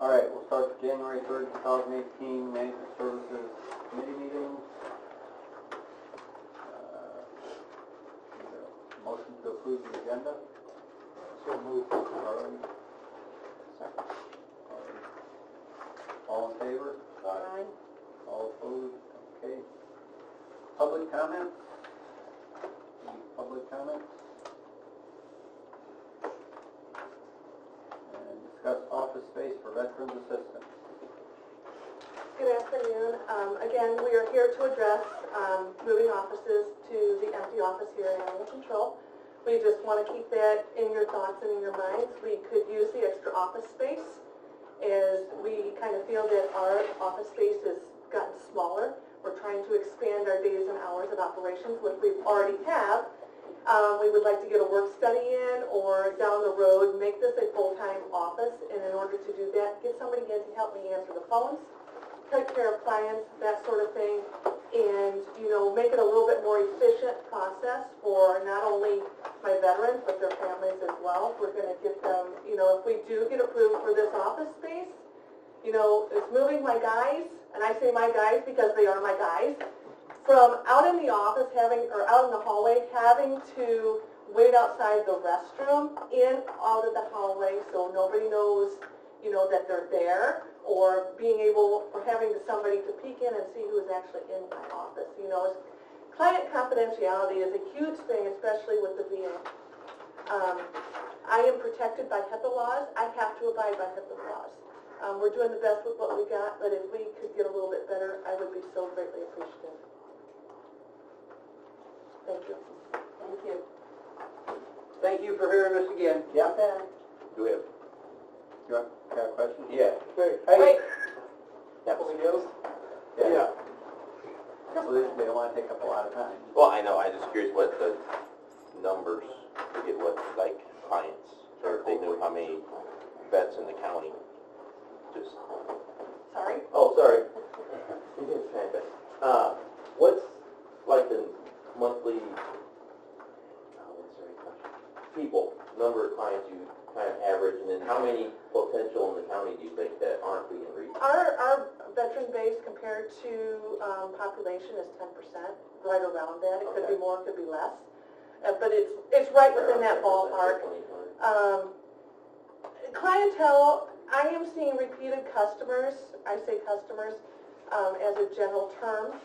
All right, we'll start the January 3rd, 2018 Management Services Committee meetings. Motion to approve the agenda. So moved. Charlie. Second. All in favor? Aye. All opposed? Okay. Public comments? Any public comments? And discuss office space for Veterans Assistance. Good afternoon. Again, we are here to address moving offices to the empty office here in Animal Control. We just want to keep that in your thoughts and in your minds. We could use the extra office space as we kind of feel that our office space has gotten smaller. We're trying to expand our days and hours of operations, which we already have. We would like to get a work study in, or down the road make this a full-time office, and in order to do that, get somebody in to help me answer the phones, take care of clients, that sort of thing, and, you know, make it a little bit more efficient process for not only my veterans, but their families as well. We're going to get them, you know, if we do get approved for this office space, you know, it's moving my guys, and I say my guys because they are my guys, from out in the office or out in the hallway, having to wait outside the restroom, out of the hallway, so nobody knows, you know, that they're there, or having somebody to peek in and see who's actually in my office. You know, client confidentiality is a huge thing, especially with the VA. I am protected by HIPAA laws. I have to abide by HIPAA laws. We're doing the best with what we got, but if we could get a little bit better, I would be so greatly appreciative. Thank you. Thank you. Thank you for hearing us again. Yeah. Do we have? You got a question? Yeah. Wait. That's what we do? Yeah. Well, they don't want to take up a lot of time. Well, I know, I'm just curious what the numbers, forget what, like, clients, or if they knew how many vets in the county, just... Sorry? Oh, sorry. What's, like, the monthly, people, number of clients you kind of average, and then how many potential in the county do you think that aren't being reached? Our veteran base compared to population is 10%, right around that. It could be more, it could be less, but it's right within that ballpark. Clientele, I am seeing repeated customers. I say customers as a general term.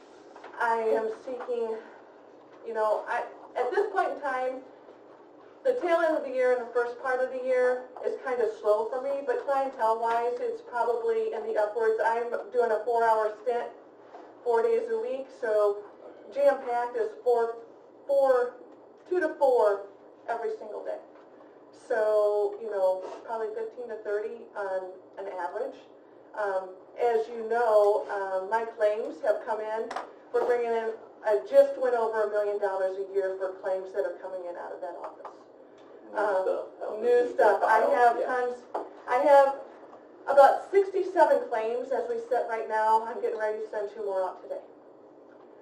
I am seeking, you know, at this point in time, the tail end of the year and the first part of the year is kind of slow for me, but clientele-wise, it's probably in the upwards. I'm doing a 4-hour stint, 4 days a week, so jam-packed is 2 to 4 every single day. So, you know, probably 15 to 30 on an average. As you know, my claims have come in. We're bringing in, I just went over $1 million a year for claims that are coming in out of that office. New stuff. I have tons. I have about 67 claims as we sit right now. I'm getting ready to send 2 more out today.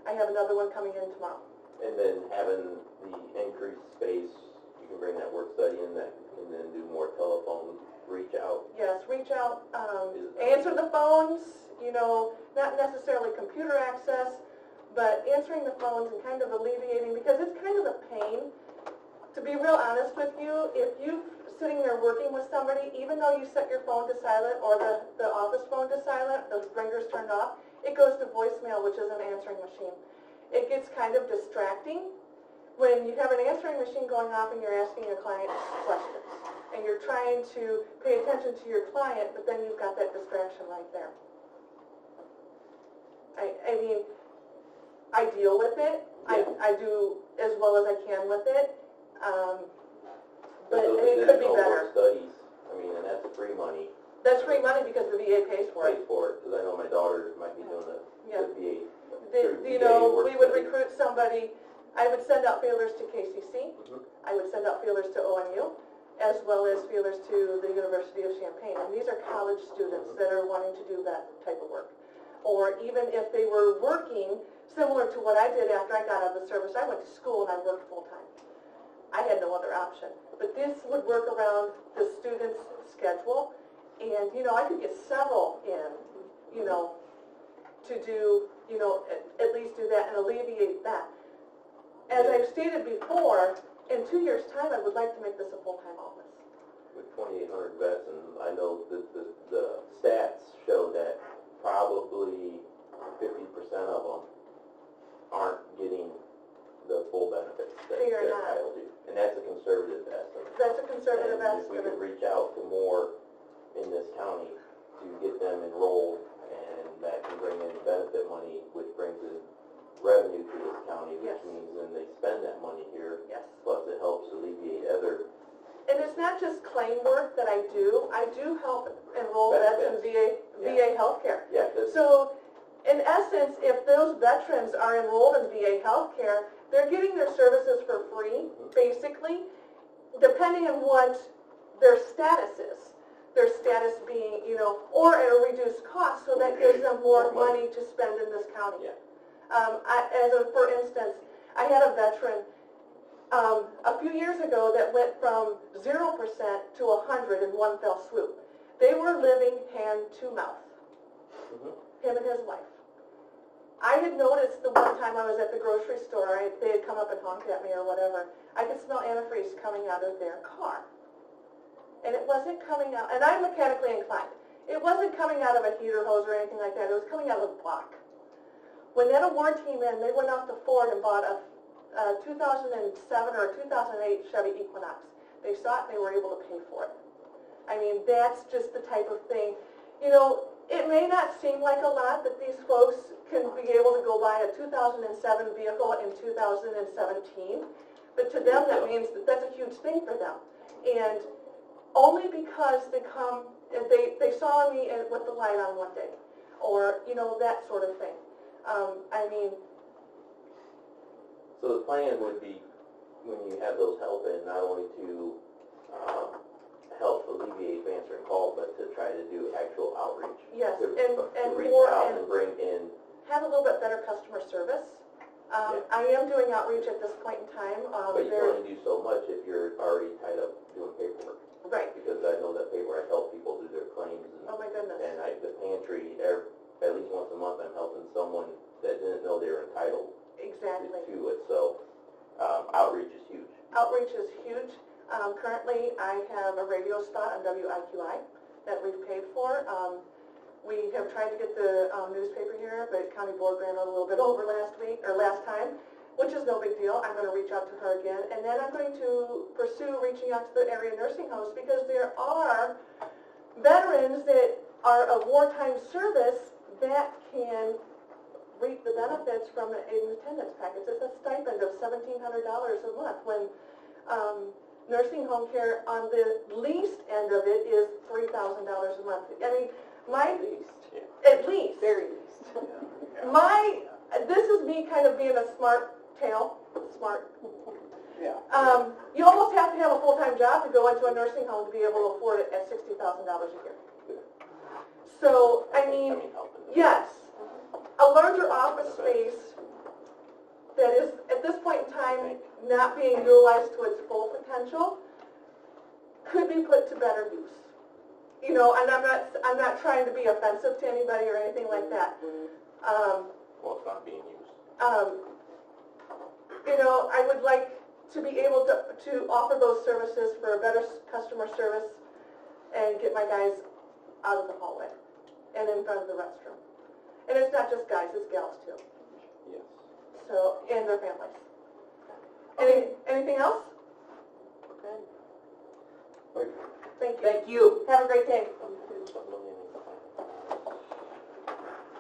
I have another one coming in tomorrow. And then having the increased space, you can bring that work study in that, and then do more telephone reach out. Yes, reach out, answer the phones, you know, not necessarily computer access, but answering the phones and kind of alleviating, because it's kind of a pain. To be real honest with you, if you're sitting there working with somebody, even though you set your phone to silent or the office phone to silent, the ringer's turned off, it goes to voicemail, which is an answering machine. It gets kind of distracting when you have an answering machine going off and you're asking your client questions. And you're trying to pay attention to your client, but then you've got that distraction right there. I mean, I deal with it. Yeah. I do as well as I can with it. But those it could be additional better. work studies, I mean, and that's free money. That's free money because the VA pays for it. Because I know my daughter might be doing the VA. You know, we would recruit somebody. I would send out feelers to KCC. I would send out feelers to OMU, as well as feelers to the University of Champaign. And these are college students that are wanting to do that type of work. Or even if they were working, similar to what I did after I got out of the service, I went to school and I worked full-time. I had no other option. But this would work around the student's schedule And, you know, I could get several in, you know, to do, you know, at least do that and alleviate that. As I've stated before, in 2 years' time, I would like to make this a full-time office. With 2,800 vets, and I know the stats show that probably 50% of them aren't getting the full benefits that They are they're not. entitled to. And that's a conservative estimate. That's a conservative And if we estimate. could reach out to more in this county to get them enrolled, and that can bring in benefit money, which brings in revenue to this county, which Yes. means then they spend that money here, Yes. plus it helps alleviate other And it's not just claim work that I do help enroll vets in VA healthcare. Yeah, that's, So, in essence, if those veterans are enrolled in VA healthcare, they're getting their services for free, basically, depending on what their status is. Their status being, you know, or at a reduced cost, so that gives them more money to spend in this county. Yeah. For instance, I had a veteran a few years ago that went from 0% to 100 in one fell swoop. They were living hand to mouth, him and his wife. I had noticed the one time I was at the grocery store, they had come up and honked at me or whatever, I could smell antifreeze coming out of their car. And it wasn't coming out, and I'm mechanically inclined, it wasn't coming out of a heater hose or anything like that, it was coming out of a block. When that award came in, they went out to Ford and bought a 2007 or a 2008 Chevy Equinox. They saw it and they were able to pay for it. I mean, that's just the type of thing. You know, it may not seem like a lot that these folks can be able to go buy a 2007 vehicle in 2017, but to them that means that's a huge thing for them. And only because they saw me with the light on one day, or, you know, that sort of thing. I mean, so the plan would be, when you have those help in, not only to help alleviate answering calls, but to try to do actual outreach. yes, To and reach more, out and and bring in, have a little bit better customer service. I am doing outreach at this point in time. but you can only do so much if you're already tied up doing paperwork. Right. Because I know that paperwork helps people do their claims, Oh my goodness. and the pantry, at least once a month, I'm helping someone that didn't know they were entitled Exactly. to it, so outreach is huge. Outreach is huge. Currently, I have a radio spot on WIQI that we've paid for. We have tried to get the newspaper here, but County Board ran a little bit over last time, which is no big deal. I'm going to reach out to her again, and then I'm going to pursue reaching out to the area nursing homes, because there are veterans that are of wartime service that can reap the benefits from an attendance package. It's a stipend of $1,700 a month, when nursing home care on the least end of it is $3,000 a month. I mean, at least. Very least. This is me kind of being a smart. Yeah. You almost have to have a full-time job to go into a nursing home to be able to afford it at $60,000 a year. So, I mean, helping. yes, a larger office space that is, at this point in time, not being utilized to its full potential, could be put to better use. You know, and I'm not trying to be offensive to anybody or anything like that. Well, it's not being used. You know, I would like to be able to offer those services for a better customer service and get my guys out of the hallway and in front of the restroom. And it's not just guys, it's gals too. Yes. So, and their families. Anything else? Good. Thank you. Thank you. Have a great day.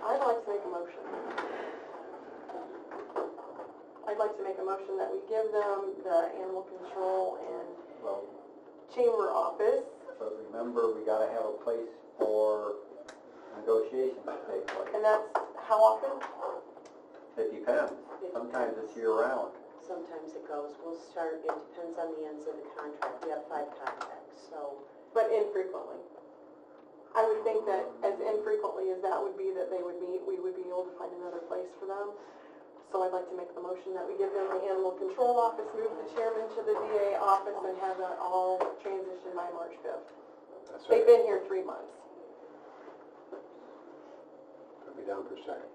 I'd like to make a motion. I'd like to make a motion that we give them the animal control and Well, chamber office. but remember, we gotta have a place for negotiations to take place. And that's how often? It depends. Sometimes it's year-round. Sometimes it goes, we'll start, it depends on the ends of the contract, we have 5 contracts, so. But infrequently. I would think that as infrequently as that would be that they would meet, we would be able to find another place for them. So I'd like to make the motion that we give them the animal control office, move the chairman to the DA office, and have that all transitioned by March 5th. I They've been here 3 months. Put me down for a second.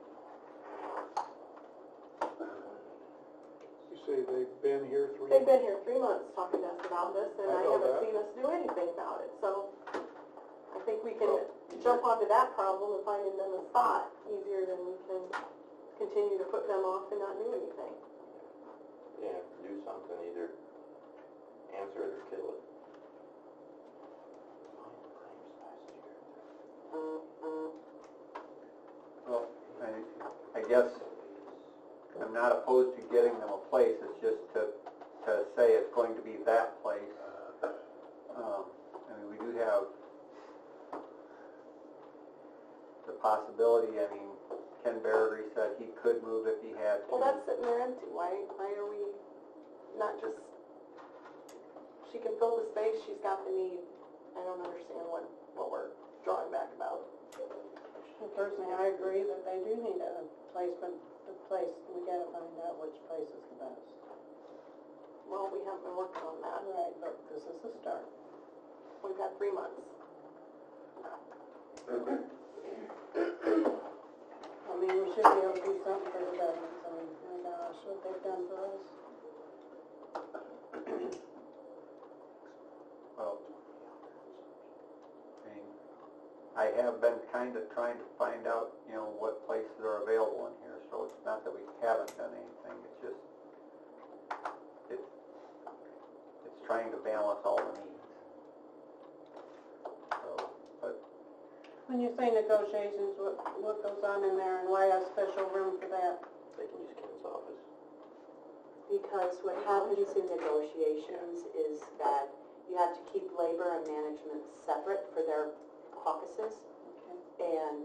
You say they've been here 3 They've been here 3 months talking to us about this, and I I know haven't that. seen us do anything about it, so I think we can jump onto that problem of finding them a spot easier than we can continue to put them off and not do anything. Yeah, do something, either answer it or kill it. Well, I guess I'm not opposed to getting them a place, it's just to say it's going to be that place. I mean, we do have the possibility, I mean, Ken Berry said he could move if he had to. Well, that's sitting there empty, why are we not just, she can fill the space, she's got the need. I don't understand what we're drawing back about. Personally, I agree that they do need a place, but the place, we gotta find out which place is the best. Well, we haven't been working on that. Right, but this is the start. We've had 3 months. I mean, we should be able to do something for the veterans. I mean, my gosh, what they've done for us. Well, I mean, I have been kind of trying to find out, you know, what places are available in here, so it's not that we haven't done anything, it's just, it's trying to balance all the needs. So, but, When you say negotiations, what goes on in there and why a special room for that? They can use Ken's office. Because what happens in negotiations is that you have to keep labor and management separate for their caucuses. And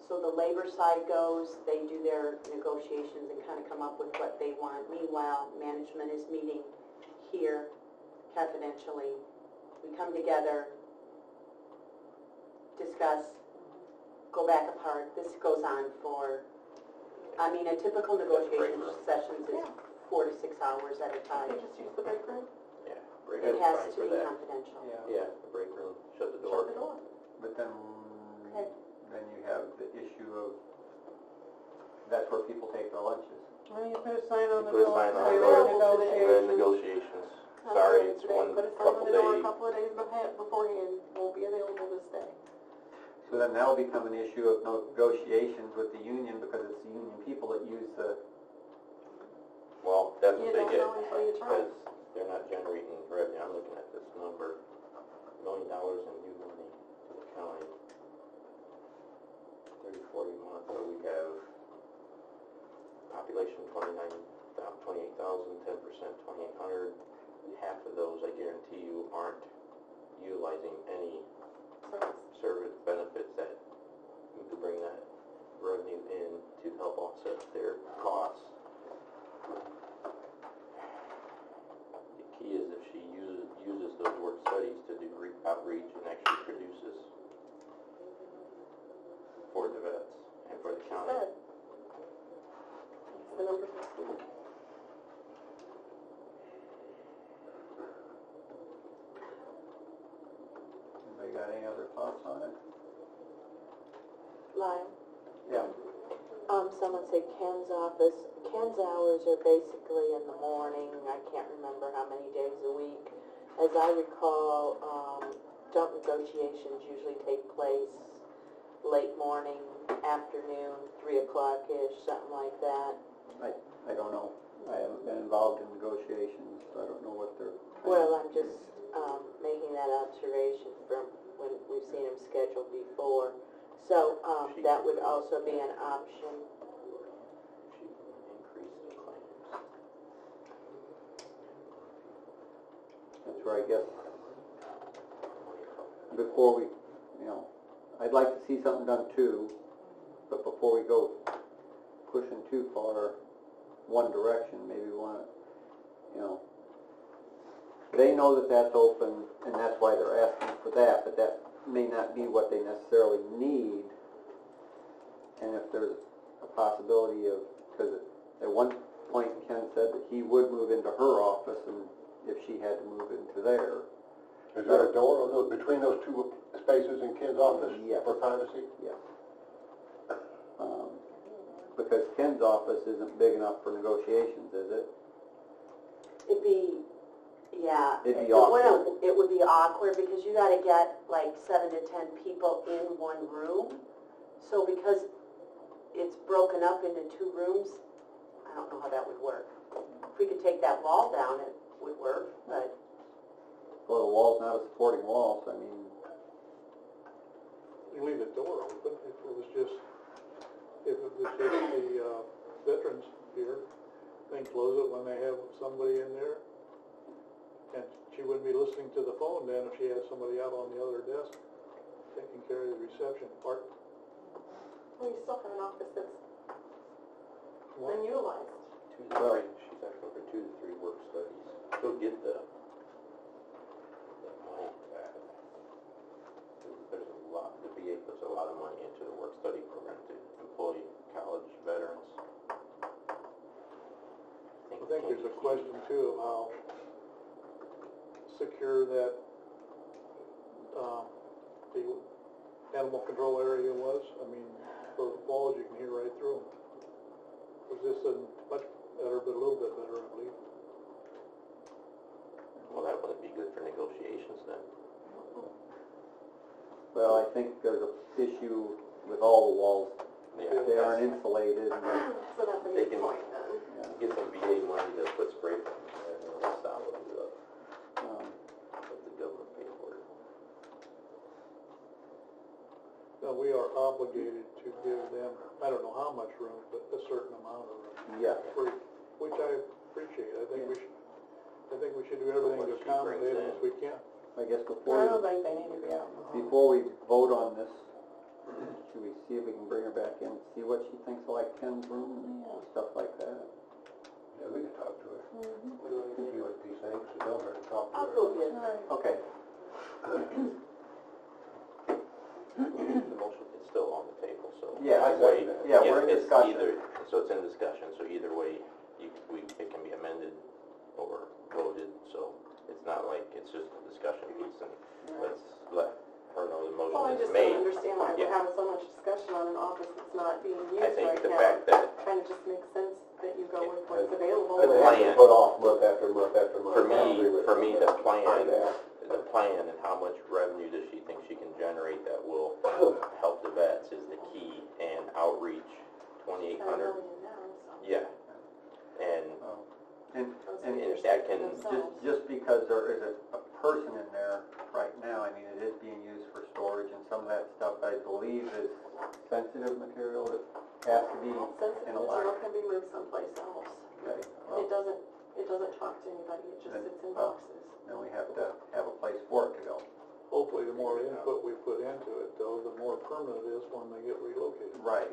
so the labor side goes, they do their negotiations and kind of come up with what they want. Meanwhile, management is meeting here confidentially. We come together, discuss, go back apart. This goes on for, I mean, a typical negotiation sessions is 4 to 6 hours at a You time. can just use the break room, Yeah, break It room's has fine to for be that. confidential. Yeah, the break room, shut the shut door. the door. but then, Okay. then you have the issue of, that's where people take their lunches. Well, you put a sign on the Put a door. sign on say the we're door. in And then negotiations. negotiations. Sorry, it's Today, one put a sign on couple the door day. a couple of days beforehand, won't be available this day. So then that'll become an issue of negotiations with the union, because it's the union people that use the, Well, that's You what they don't get, know until you try. because they're not generating revenue. I'm looking at this number, $1 million in new money to the county. 30, 40 months, so we have population 28,000, 10%, 2,800. Half of those, I guarantee you, aren't utilizing any service benefits that you could bring that revenue in to help offset their costs. The key is if she uses those work studies to do outreach and actually produces for the vets and for the county. Said. It's the number 16. anybody got any other thoughts on it? Lyle? Yeah. Someone said Ken's office. Ken's hours are basically in the morning. I can't remember how many days a week. As I recall, dump negotiations usually take place late morning, afternoon, 3 o'clock-ish, something like that. I don't know. I haven't been involved in negotiations, so I don't know what they're... Well, I'm just making that observation from when we've seen them scheduled before. So that would also be an option. She can increase the claims. That's where I guess, before we, you know, I'd like to see something done too, but before we go pushing too far one direction, maybe we want to, you know, they know that that's open and that's why they're asking for that, but that may not be what they necessarily need. And if there's a possibility of, because at one point Ken said that he would move into her office and if she had to move into there. Is there a door between those two spaces in Ken's office Yes. for privacy? Yes. Because Ken's office isn't big enough for negotiations, is it? It'd be, yeah. It'd be It would be awkward because you gotta get like 7 to 10 people in one room. So because it's broken up into 2 rooms, I don't know how that would work. If we could take that wall down, it would work, but Well, the wall's not a supporting wall, so I mean, You leave the door open if it was just the veterans here, then close it when they have somebody in there. And she wouldn't be listening to the phone then if she had somebody out on the other desk taking care of the reception part. We still have an office that's unutilized. 2 to 3, she's asking for 2 to 3 work studies. She'll get the money back. There's a lot, the VA puts a lot of money into the work study program to employ college veterans. I think there's a question too of how secure that, the animal control area was. I mean, those walls, you can hear right through them. Was this a much better, but a little bit better, I believe? Well, that wouldn't be good for negotiations then. well, I think there's an issue with all the walls. Yeah, They aren't insulated, and, So that's a They good can- point then. yeah. Get some VA money to put spray foam in there and it'll stop it, let the government pay for it. Now, we are obligated to give them, I don't know how much room, but a certain amount of room, Yeah, free, which I appreciate. I think we should do everything to accommodate them as we can. I guess I before, don't think they need to be out in the hall. before we vote on this, should we see if we can bring her back in, see what she thinks of like Ken's room and stuff like that? Yeah, we can talk to her. Mhm. See what these things, tell her to talk to her. I'll go get All right. Okay, The motion is still on the table, so. Yeah, either way- yeah, we're in it's discussion. So it's in discussion, so either way, it can be amended or voted, so it's not like it's just a discussion piece, and let's let her know the Well, I motion is just don't made. understand why we're Yeah. having so much discussion on an office that's not being used I right think the now. fact that, Kind of just makes sense that you go with what's available. The plan. Put off month after month after month. for me, the plan, I know. and how much revenue does she think she can generate that will help the vets is the key, and outreach, 2,800, yeah. And and, And and if that can, just because there is a person in there right now, I mean, it is being used for storage, and some of that stuff, I believe, is sensitive material that has to be Sensitive in a material lock. can be moved someplace else. Okay, well, It doesn't talk to anybody, it just sits in Well, boxes. then we have to have a place for it to go. Hopefully, the more input we put into it, though, the more permanent it is when they get relocated. Right.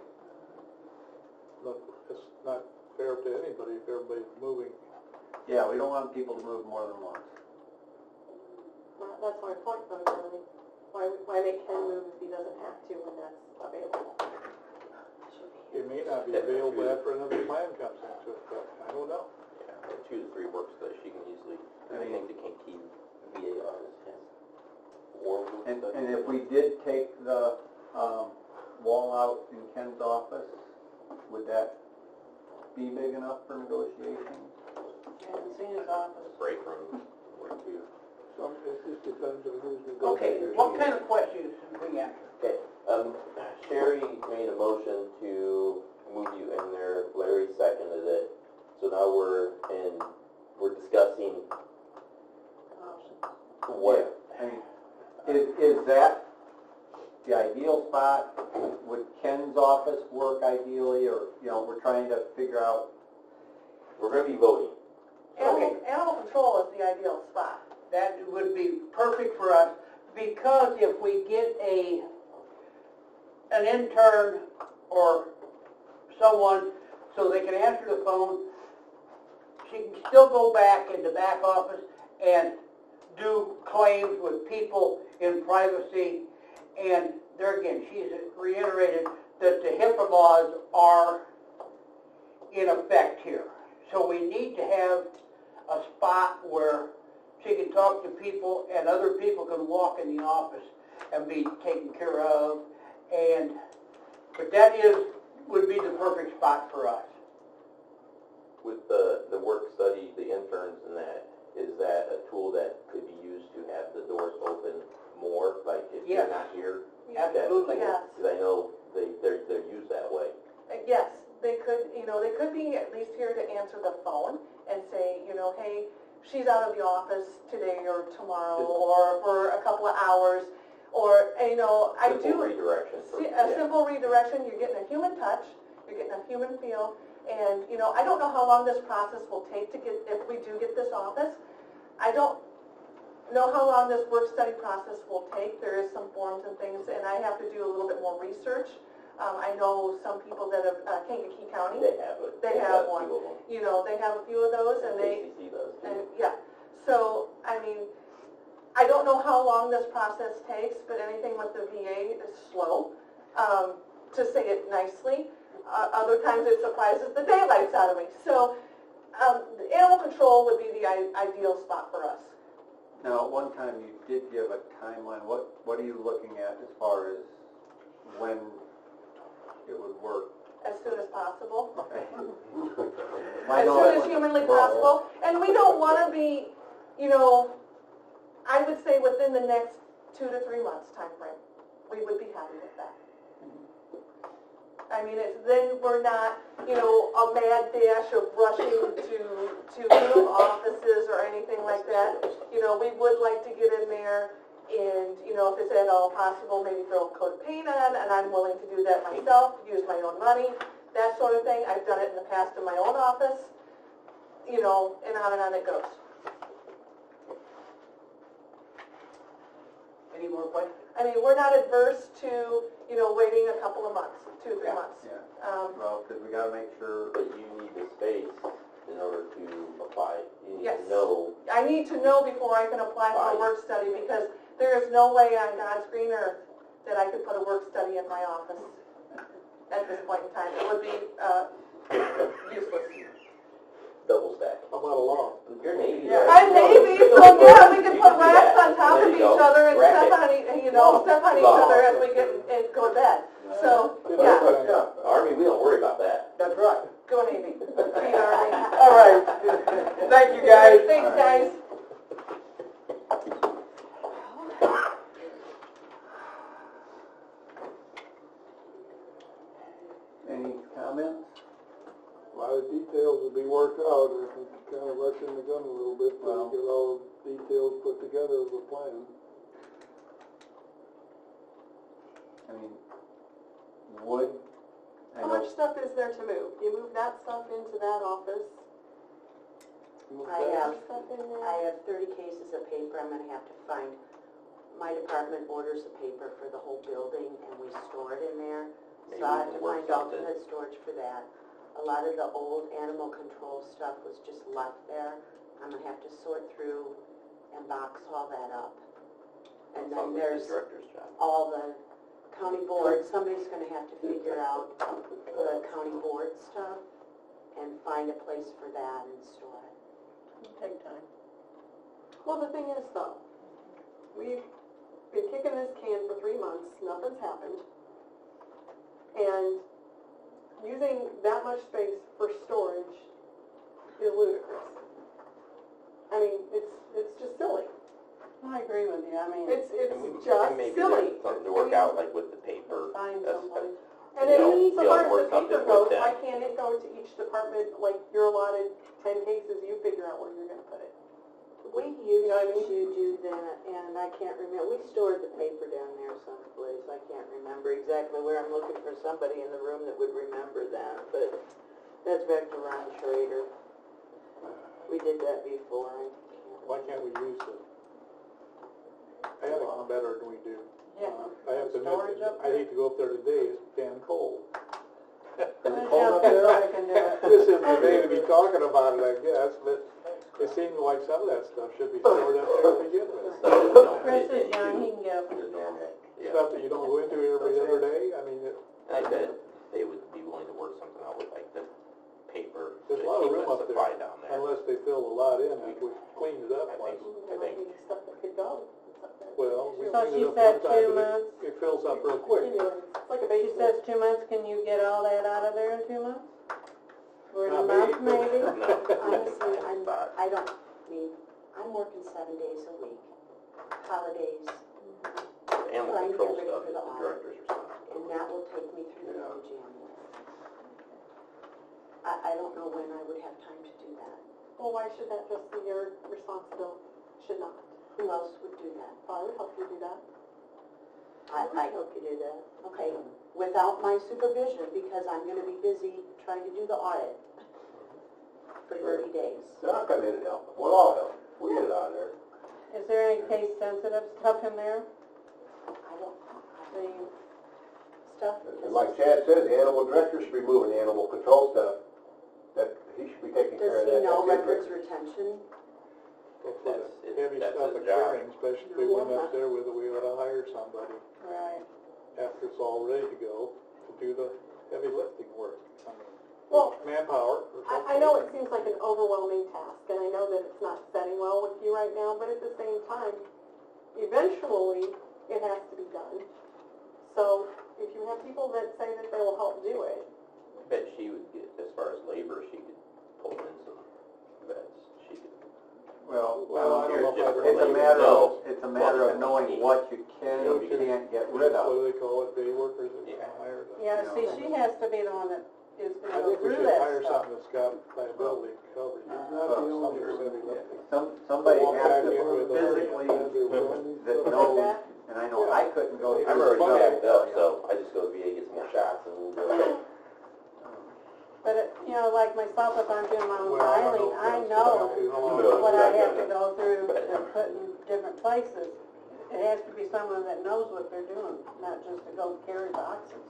Look, it's not fair to anybody if everybody's moving. Yeah, we don't want people to move more than once. Well, that's my point though, Jeremy. Why make Ken move if he doesn't have to when that's available? It may not be available after another plan comes into effect, I don't know. yeah, 2 to 3 work studies, she can easily, I think the Kankakee VA office has 4 work And studies. if we did take the, wall out in Ken's office, would that be big enough for negotiations? I haven't seen his office. Break room, work too. Some, it just depends on who's Okay, negotiating. what kind of questions did we answer? Okay, Sherry made a motion to move you in there, Larry seconded it, so now we're discussing what, I mean, is that the ideal spot? Would Ken's office work ideally, or, you know, we're trying to figure out, we're gonna be voting. Animal control is the ideal spot. That would be perfect for us, because if we get an intern or someone so they can answer the phone, she can still go back in the back office and do claims with people in privacy. And there again, she's reiterated that the HIPAA laws are in effect here. So we need to have a spot where she can talk to people and other people can walk in the office. and be taken care of, but would be the perfect spot for us. With the work study, the interns and that, is that a tool that could be used to have the doors open more, like if Yes. you're not here? Absolutely. Yes. Because I know they're used that way. Yes, they could, they could be at least here to answer the phone and say, hey, she's out of the office today or tomorrow, or for a couple of hours, or, I Simple do. redirection. A simple redirection, you're getting a human touch, you're getting a human feel, and, I don't know how long this process will take to get, if we do get this office. I don't know how long this work study process will take. There is some forms and things, and I have to do a little bit more research. I know some people that have, Kankakee County, They have it. They have a one. few of them. They have a few of those, and they, KCC does too. and, yeah. So, I don't know how long this process takes, but anything with the VA is slow, to say it nicely. Other times it surprises the daylights out of me. So, the animal control would be the ideal spot for us. Now, at one time you did give a timeline. What are you looking at as far as when it would work? As soon as possible. I As know soon that- as humanly possible. And we don't want to be, I would say within the next 2 to 3 months time frame, we would be happy with that. Then we're not, a mad dash of rushing to move offices or anything like that. We would like to get in there and, if it's at all possible, maybe throw a coat of paint on, and I'm willing to do that myself, use my own money, that sort of thing. I've done it in the past in my own office, and on it goes. Any more questions? We're not adverse to, waiting a couple of months, 2 or 3 months. Yeah, Um, because we gotta make sure. But you need the space in order to apply. You need Yes. to know. I need to know before I can apply for a work study, because there is no way on God's green earth that I could put a work study in my office at this point in time. It would be useless. Double stack. How about a law? You're Navy, Yeah. right? I'm Navy, so yeah, we can put racks on top of each other and Rack step it. on, step on each other as we get and go to bed. So, yeah, Yeah, Army, we don't worry about that. that's right. go Navy. Be Army. All right. Thank you, guys. Thanks, guys. Any comments? A lot of details will be worked out, I think kind of rushing the gun a little bit, Well- to get all the details put together of a plan. Wood? I How know- much stuff is there to move? You move that stuff into that office? I have, More stuff in there? I have 30 cases of paper. I'm gonna have to find, my department orders the paper for the whole building and we store it in there. Maybe So I we have to can work find something. alternate storage for that. A lot of the old animal control stuff was just left there. I'm gonna have to sort through and box all that up. And then Sounds like the there's director's job. all the county board, somebody's gonna have to figure out the county board stuff and find a place for that and store it. Take time. Well, the thing is though, we've been kicking this can for 3 months, nothing's happened. And using that much space for storage is ludicrous. It's just silly. I agree with you, It's And just maybe silly. there's something to work out, like with the paper. find That's- somebody. And You know, then so be able far to as work the paper something with goes, them. why can't it go to each department, like you're allotted 10 cases, you figure out where you're gonna put it. We know what I mean? used to do that, and I can't remember, we stored the paper down there someplace, I can't remember exactly where. I'm looking for somebody in the room that would remember that, but that's back to Ron Schrader. We did that before. Why can't we use it? I have it better than we do. Yeah. I have to Storage admit, up I hate to go up there today, it's damn cold. Is it cold up there? I can do it. This isn't the day to be talking about it, I guess, but it seems like some of that stuff should be stored up there to begin with. Stuff that you don't Chris get is young, he into can get up the and normal. Yeah. Stuff that you don't go into every other day, I bet they would be willing to work something out with like the paper. there's a to lot of keep room the up supply there, down there. unless they fill a lot in, if we cleaned it up I once. think- There might be stuff that could go. months up there. Well, we So cleaned she it up said one time, 2 but months. it fills up real quick. Anyways, it's like a She basement. says 2 months, can you get all that out of there in 2 months? Or in a Not month, me. maybe? Honestly, I don't, I'm working 7 days a week, holidays, Animal Trying to control get ready stuff for is the the audit. director's and responsibility. that will take me through the end of January. I don't know when I would have time to do that. Well, why should that just be your responsibility? Should not. Who else would do that? I would help you do that. I hope you do that. Okay, without my supervision, because I'm gonna be busy trying to do the audit for 30 days. Then I'll come in and help them. We'll all help. We'll get it out of there. Is there any case sensitive stuff in there? I don't, The stuff. And like Chad said, the animal director should be moving the animal control stuff. That, he should be taking care Does of that. he know That's his records record. retention? Well, for That's the it- heavy that's stuff his occurring, job. especially if we went up there with it, we ought to hire somebody Right. after it's all ready to go to do the heavy lifting work. I mean, Well, manpower. or I know it seems like an overwhelming task, and I know that it's not setting well with you right now, but at the same time, eventually, it has to be done. So, if you have people that say that they will help do it, I bet she would get, as far as labor, she could pull in some vets. She could, Well, I don't know if I'd It's a really- matter No. of, it's a matter of knowing what you can and you can't get rid What of. do they call it, day workers that Yeah. hire? Yeah, No. see, she has to be the one that is I gonna go think we through should that hire stuff. something that's got liability coverage. It's not the only heavy lifting. Somebody Walk has back to in with a physically, hernia. that knows, and I know I couldn't go I'm through already stuff. backed up, so I just go to VA, get some more shots, and we'll go. But, you know, like myself, if I'm doing my own Well, I don't filing, know if I that's know No, what it's I not have to gonna- go through to put in different places. It has to be someone that knows what they're doing, not just to go carry boxes,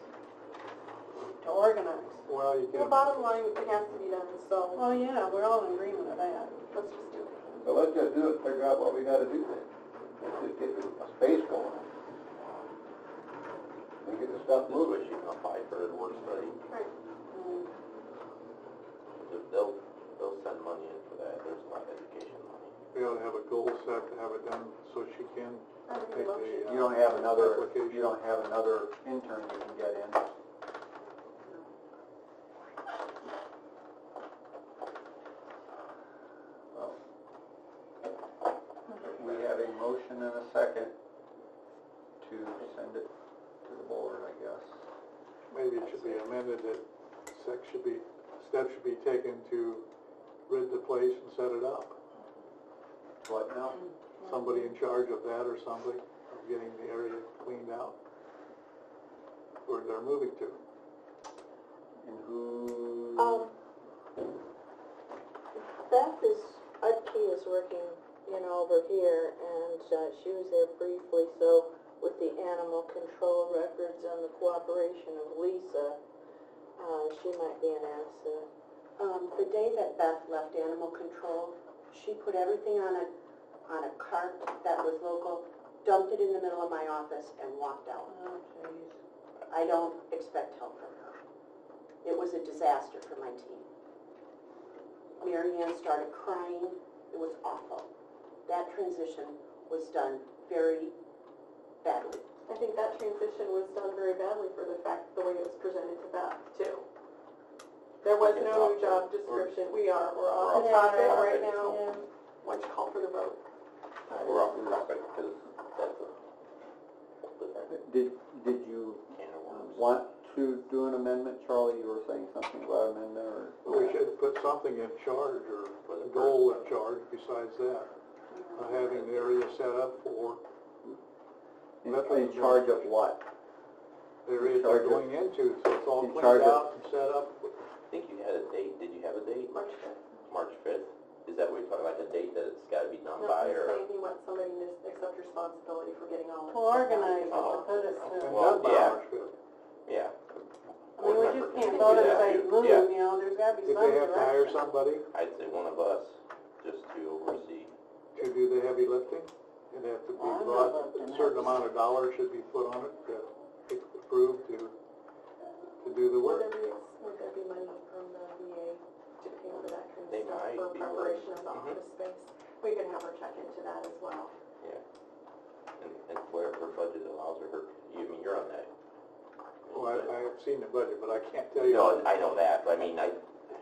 to organize. Well, you the can, bottom line, it has to be done, so Well, yeah, we're all in agreement with that. let's just do it. So let's just do it, figure out what we gotta do then. Let's just get a space going. And get the stuff This moving. way she can apply for a work study. Mm. They'll send money in for that, there's a lot of education money. we ought to have a goal set to have it done so she can I think take the motion. the, You don't have another, application. you don't have another intern you can get in. Well, we have a motion and a second to send it to the board, I guess. maybe it should be amended that steps should be taken to rid the place and set it up. What now? Somebody in charge of that or something, of getting the area cleaned out where they're moving to. And who? Beth Udke is working, over here, and she was there briefly, so with the animal control records and the cooperation of Lisa, she might be an asset. The day that Beth left animal control, she put everything on a cart that was local, dumped it in the middle of my office, and walked out. Oh, jeez. I don't expect help from her. It was a disaster for my team. Mary Ann started crying. It was awful. That transition was done very badly. I think that transition was done very badly for the fact, the way it was presented to Beth, too. There was no new job description, we're off the Yeah, topic right. right now. Yeah. Why don't you call for the vote? We're off the topic, because that's a whole different Did you can of worms. want to do an amendment, Charlie? You were saying something about amendment, or? We should put something in charge or a goal in charge besides that. Having the area set up for In charge of what? the area they're going into, so it's all In cleaned charge of- out and set up. I think you had a date, did you have a date? March 5th. March 5th? Is that what you're talking about, the date that it's gotta be done No, by, he's or? saying he wants somebody to accept responsibility for getting all. Well, organize it to Oh. put us And to, Well, done by yeah. March 5th. Yeah. I mean, we just Board can't members vote can do and say, that. move, Yeah, there's gotta be If some they have to hire direction. somebody I'd say one of us, just to oversee. to do the heavy lifting, it'd have to be Well, I'm not brought, lifting a certain that. amount of dollars should be put on it to be approved to do the Would work. there be money from the VA to pay for that kind They of stuff might for be preparation of the Mhm. office space? We can have her check into that as well. Yeah. budget allows her, you mean, you're on that. Well, I have seen the budget, but I can't tell you. No, I know that, but I mean,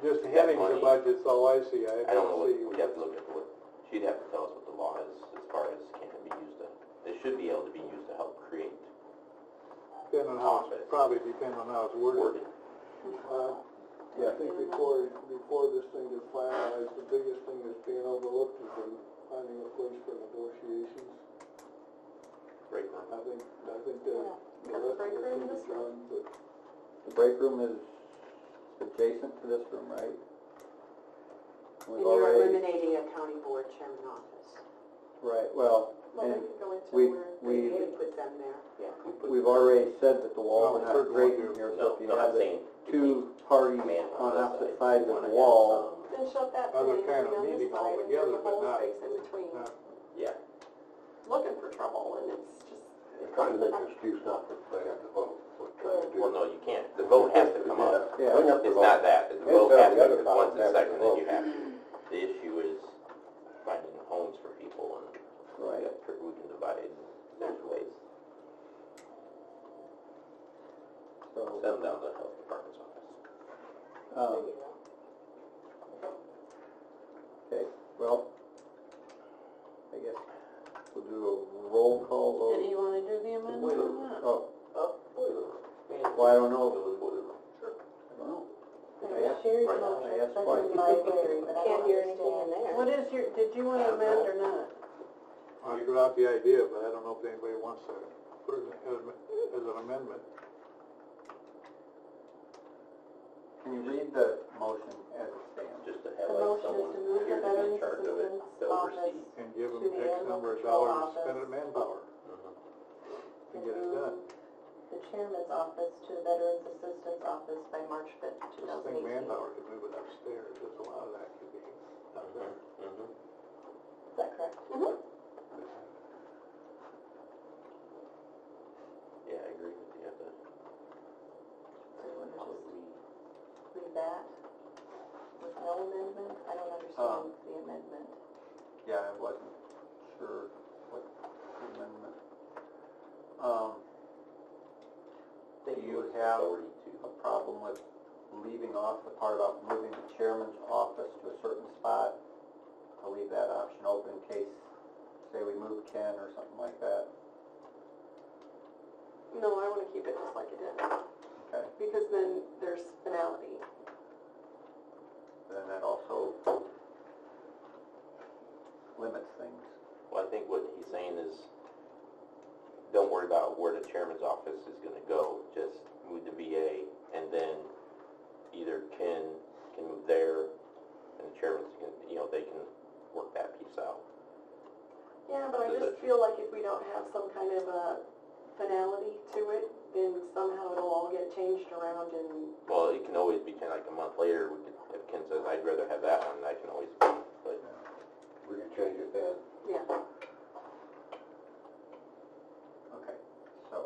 Just heading the money- budget's all I see. I don't know what, see. we'd have to look at what, she'd have to tell us what the law is as far as can it be used to, it should be able to be used to help create Depending on how, office. probably depending on how it's worded. wording. Yeah, I think before this thing gets finalized, the biggest thing that's being overlooked is in finding a place for negotiations. Break room. I think the got the rest of break it room can in be this room? done, but The break room is adjacent to this room, right? And We've you're already, eliminating a county board chairman office. right, well, Well, and they could go into we, where, we, Maybe put them there, yeah. we've already said that the walls No, are third not great one in here, No, so if you no, have I'm the saying two parties man on this opposite side, sides you of wanna the have wall, some- then shut that Other thing kind and of on this meeting side, and altogether, there's a but whole not- space in between, not- Yeah, looking for trouble, and it's just. They're trying to make an excuse not to play at the vote, what they're trying to do. well, no, you can't, the vote has to come up. Yeah. Bring up the It's vote. not that, the It's vote not has the to, other because problem, once it's having the seconded, vote. you have to. The issue is finding homes for people, and right, we can divide there's ways. so, Send them down to the health department's office. Okay, well, I guess we'll do a roll call vote. Did he wanna do the amendment or not? Oh, well, I don't know. I don't know. I asked- Sherry's Right. motion, I asked seconded twice. by Larry, but I Can't don't hear anything in understand. there. What is your, did you wanna amend or not? I threw out the idea, but I don't know if anybody wants to put it as an amendment. Can you read the motion as it stands? Just to The have like motion is someone to move the here to be in Veterans charge of it, Assistance to Office oversee. And give To them the X animal number of control dollars to office. spend at manpower to get it done. the chairman's office to the Veterans Assistance Office by March 5th, Just think 2018. manpower could move it upstairs, there's a lot of that could be up there. Mhm. Is that correct? Yeah, I agree with you, but So you want to just leave that with no amendment? I don't understand the amendment. Yeah, I wasn't sure what the amendment. Do you have authority a problem with leaving off the part about moving the chairman's office to a certain spot? I'll leave that option open in case, say we move Ken or something like that. No, I wanna keep it just like it is, Okay, because then there's finality. then that also limits things. Well, I think what he's saying is, don't worry about where the chairman's office is gonna go, just move the VA, and then either Ken can move there, and the chairman's can, they can work that piece out. Yeah, but I just feel like if we don't have some kind of a finality to it, then somehow it'll all get changed around and, Well, it can always be kind of like a month later, we could, if Ken says, I'd rather have that one, I can always, but We can change it then. yeah. Okay, so,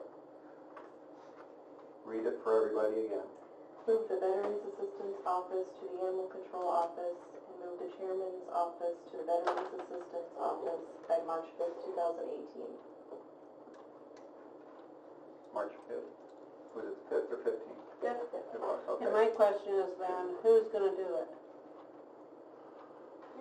read it for everybody again. Move the Veterans Assistance Office to the Animal Control Office and move the chairman's office to the Veterans Assistance Office by March 5th, 2018. March 5th. Was it 5th or 15th? Yeah. It was, okay. And my question is then, who's gonna do it?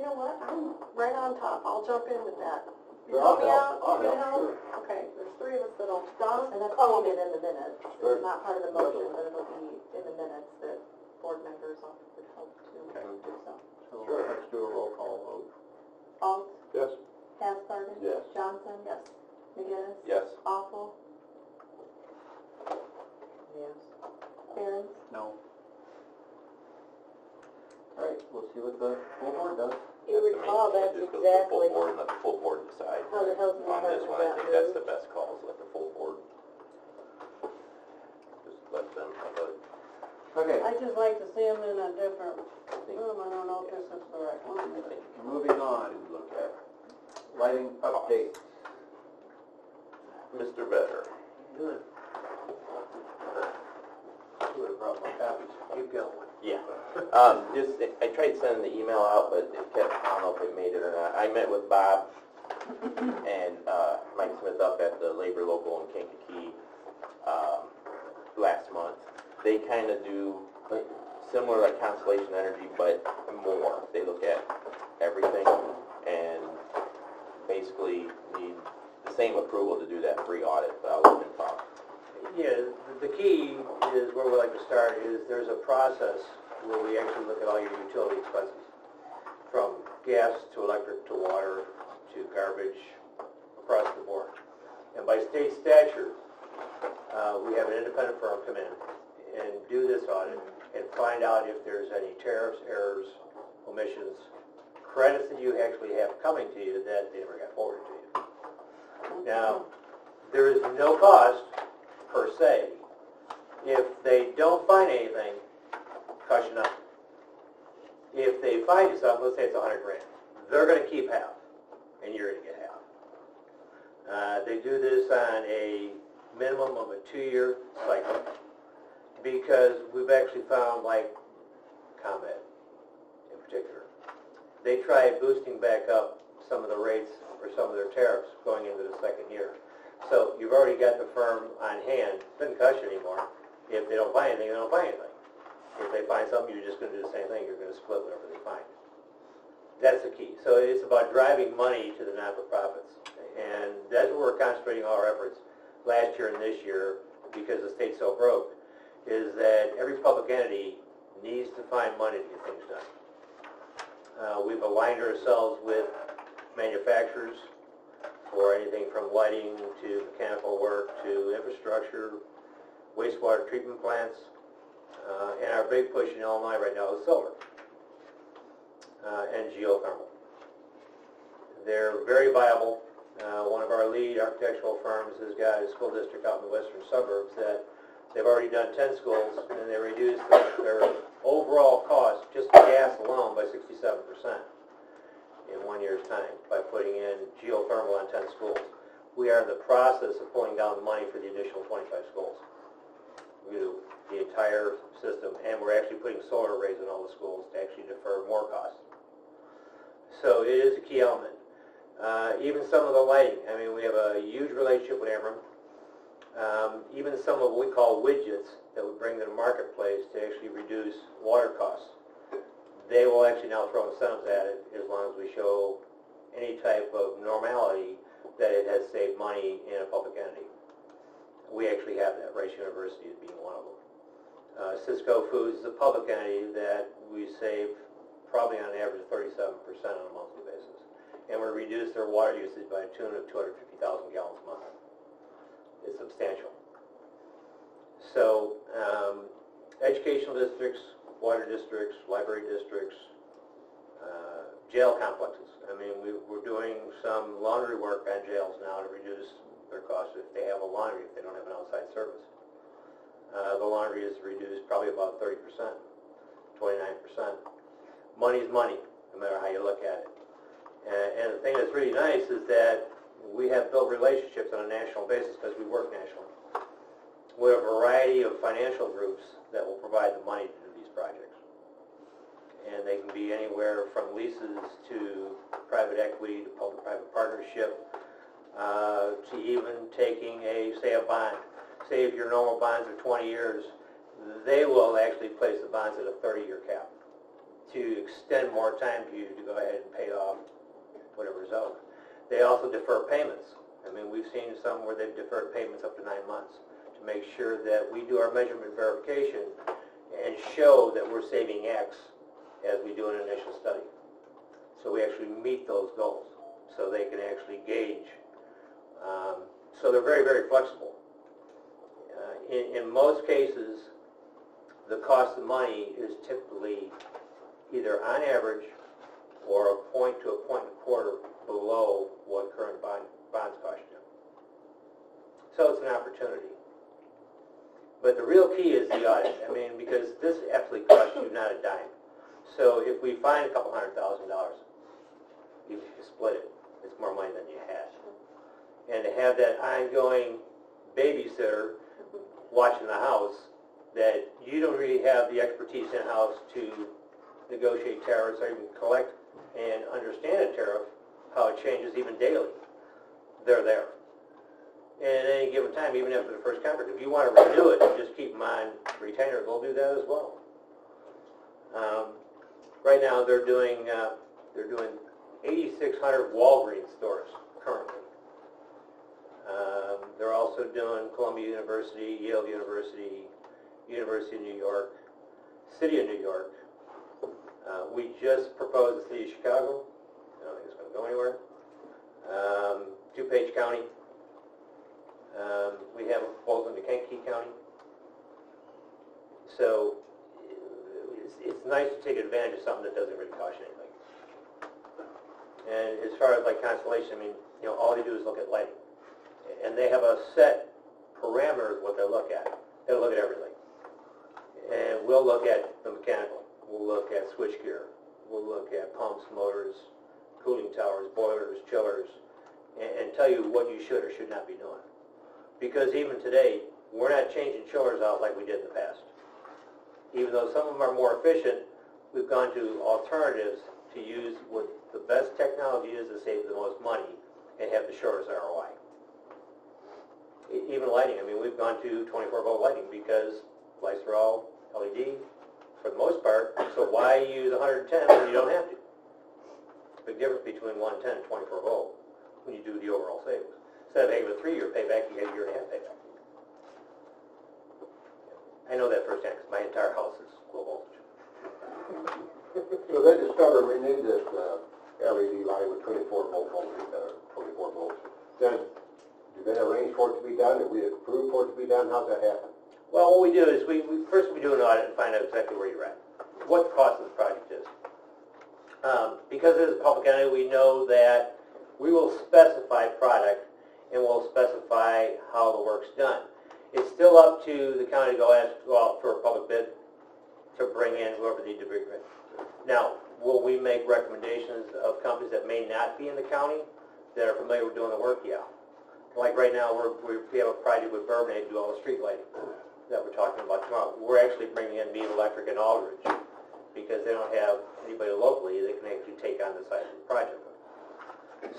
You know what, I'm right on top, I'll jump in with that. You Sure, help me I'll out, help. you I'll gonna help, help? Okay, there's three of us that'll, Donna, And that's call stated me. in the minutes. Sure. It's not part of the motion, but it'll be in the minutes that board members would help to do so. So Sure. let's do a roll call vote. Alt, Yes? Hasbargen? Yes. Johnson? Yes. McGinnis? yes. Awful? Yes. Barons? No. All right, we'll see what the full board does. You That's the main recall thing, that's just go to the full exactly board and let the full board decide. how the health On this department one, I got think that's moved. the best call, is let the full board, just let them have a, Okay, I just like to see them in a different room, I don't know if this is the right one. I think, moving on, look at lighting updates. Mr. Vetter. Good. Keep going. Yeah, I tried sending the email out, but it kept, I don't know if it made it or not. I met with Bob and Mike Smith up at the Labor Local in Kankakee last month. They kind of do like similar like Constellation Energy, but more. They look at everything and basically need the same approval to do that free audit, but I'll let him talk. Yeah, the key is where we like to start is there's a process where we actually look at all your utility expenses, from gas to electric to water to garbage across the board. And by state statute, we have an independent firm come in and do this audit and find out if there's any tariffs, errors, omissions, credits that you actually have coming to you that they never got forwarded to you. Now, there is no cost per se. If they don't find anything, cost you nothing. If they find you something, let's say it's $100 grand, they're going to keep half, and you're going to get half. They do this on a minimum of a 2-year cycle, because we've actually found, like ComEd in particular, they try boosting back up some of the rates or some of their tariffs going into the second year. So you've already got the firm on hand. It doesn't cost you anymore. If they don't find anything, they don't find anything. If they find something, you're just going to do the same thing. You're going to split whatever they find. That's the key. So it's about driving money to the not-for-profits. And that's where we're concentrating all our efforts last year and this year, because the state's so broke, is that every public entity needs to find money to get things done. We've aligned ourselves with manufacturers for anything from lighting to mechanical work to infrastructure, wastewater treatment plants, and our big push in Illinois right now is solar and geothermal. They're very viable. One of our lead architectural firms has got a school district out in the western suburbs that they've already done 10 schools, and they reduced their overall cost, just the gas alone, by 67% in 1 year's time by putting in geothermal on 10 schools. We are in the process of pulling down the money for the additional 25 schools. We do the entire system, and we're actually putting solar arrays in all the schools to actually defer more costs. So it is a key element. Even some of the lighting. I mean, we have a huge relationship with Ameren. Even some of what we call widgets that we bring to the marketplace to actually reduce water costs. They will actually now throw incentives at it as long as we show any type of normality that it has saved money in a public entity. We actually have that. Rice University is being one of them. Cisco Foods is a public entity that we save probably on average 37% on a monthly basis. And we reduce their water usage by a tune of 250,000 gallons a month. It's substantial. So, educational districts, water districts, library districts, jail complexes. I mean, we're doing some laundry work on jails now to reduce their costs if they have a laundry, if they don't have an outside service. The laundry is reduced probably about 30%, 29%. Money's money, no matter how you look at it. And the thing that's really nice is that we have built relationships on a national basis because we work nationally. We have a variety of financial groups that will provide the money to do these projects. And they can be anywhere from leases to private equity to public-private partnership to even taking say a bond. Say if your normal bonds are 20 years, they will actually place the bonds at a 30-year cap to extend more time for you to go ahead and pay off whatever's owed. They also defer payments. I mean, we've seen some where they've deferred payments up to 9 months to make sure that we do our measurement verification and show that we're saving X as we do an initial study. So we actually meet those goals so they can actually gauge. So they're very, very flexible. In most cases, the cost of money is typically either on average or a point to a point and a quarter below what current bonds cost you. So it's an opportunity. But the real key is the audit. I mean, because this actually costs you not a dime. So if we find a couple $100,000, you split it. It's more money than you had. And to have that ongoing babysitter watching the house, that you don't really have the expertise in-house to negotiate tariffs or even collect and understand a tariff, how it changes even daily. they're there. And at any given time, even after the first contract, if you want to renew it and just keep them on retainer, they'll do that as well. Right now, they're doing 8,600 Walgreens stores currently. They're also doing Columbia University, Yale University, University of New York, City of New York. We just proposed the City of Chicago. I don't think it's going to go anywhere. DuPage County. We have a proposal in Kankakee County. So it's nice to take advantage of something that doesn't really cost you anything. And as far as like Constellation, I mean, all they do is look at lighting. And they have a set parameters of what they look at. They look at everything. And we'll look at the mechanical. We'll look at switchgear. We'll look at pumps, motors, cooling towers, boilers, chillers, and tell you what you should or should not be doing. Because even today, we're not changing chillers out like we did in the past. Even though some of them are more efficient, we've gone to alternatives to use what the best technology is to save the most money and have the shortest ROI. Even lighting, I mean, we've gone to 24-volt lighting because lights are all LED for the most part, so why use 110 when you don't have to? Big difference between 110 and 24 volt when you do the overall savings. Instead of having a 3-year payback, you get a 1.5-year payback. I know that firsthand because my entire house is low voltage. So they discovered we need this LED light with 24 volts. Then, do they arrange for it to be done? Do we approve for it to be done? How's that happen? Well, what we do is we first do an audit and find out exactly where you're at, what the cost of the project is. Because it is a public entity, we know that we will specify product and we'll specify how the work's done. It's still up to the county to go out for a public bid to bring in whoever they need to bring in. Now, will we make recommendations of companies that may not be in the county that are familiar with doing the work? Yeah. Like right now, we have a project with Bourbonnais to do all the street lighting that we're talking about tomorrow. We're actually bringing in Mead Electric and Aldridge because they don't have anybody locally that can actually take on the size of the project.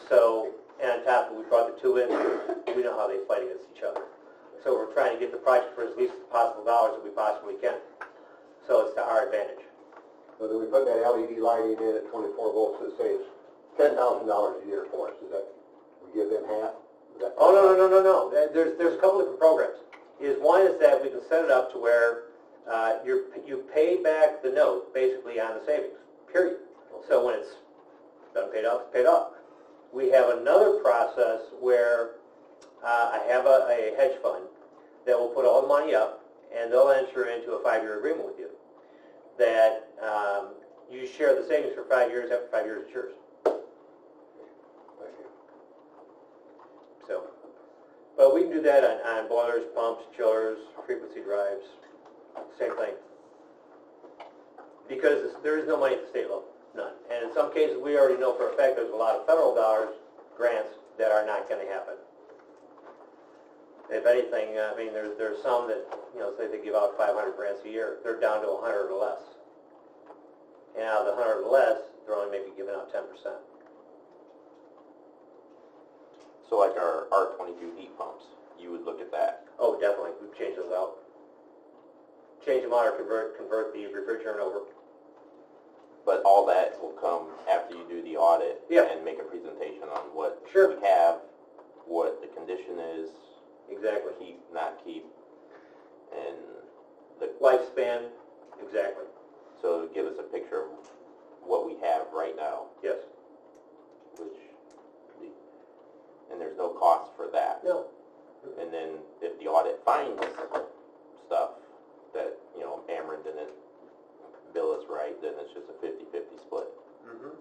So, and on top of it, we brought the two in, we know how they fight against each other. So we're trying to get the project for as least possible dollars that we possibly can. So it's to our advantage. So then we put that LED lighting in at 24 volts that saves $10,000 a year for us. Is that, we give them half? Oh, no. There's a couple different programs. One is that we can set it up to where you pay back the note basically on the savings, period. So when it's done paid off, it's paid off. We have another process where I have a hedge fund that will put all the money up and they'll enter into a 5-year agreement with you that you share the savings for 5 years. After 5 years, it's yours. So, but we can do that on boilers, pumps, chillers, frequency drives, same thing. Because there is no money at the state level, none. And in some cases, we already know for a fact there's a lot of federal dollars, grants, that are not going to happen. If anything, I mean, there's some that, say they give out 500 grants a year, they're down to 100 or less. And out of the 100 or less, they're only maybe giving out 10%. So like our R22 heat pumps, you would look at that. Oh, definitely. We've changed those out. Change them out or convert the refrigerant over. But all that will come after you do the audit and make a presentation on what Sure. we have, what the condition is, Exactly. keep, not keep, and the Lifespan. Exactly. so give us a picture of what we have right now, Yes. and there's no cost for that. No. And then if the audit finds stuff that, Ameren didn't bill us right, then it's just a 50-50 split. Mm-hmm.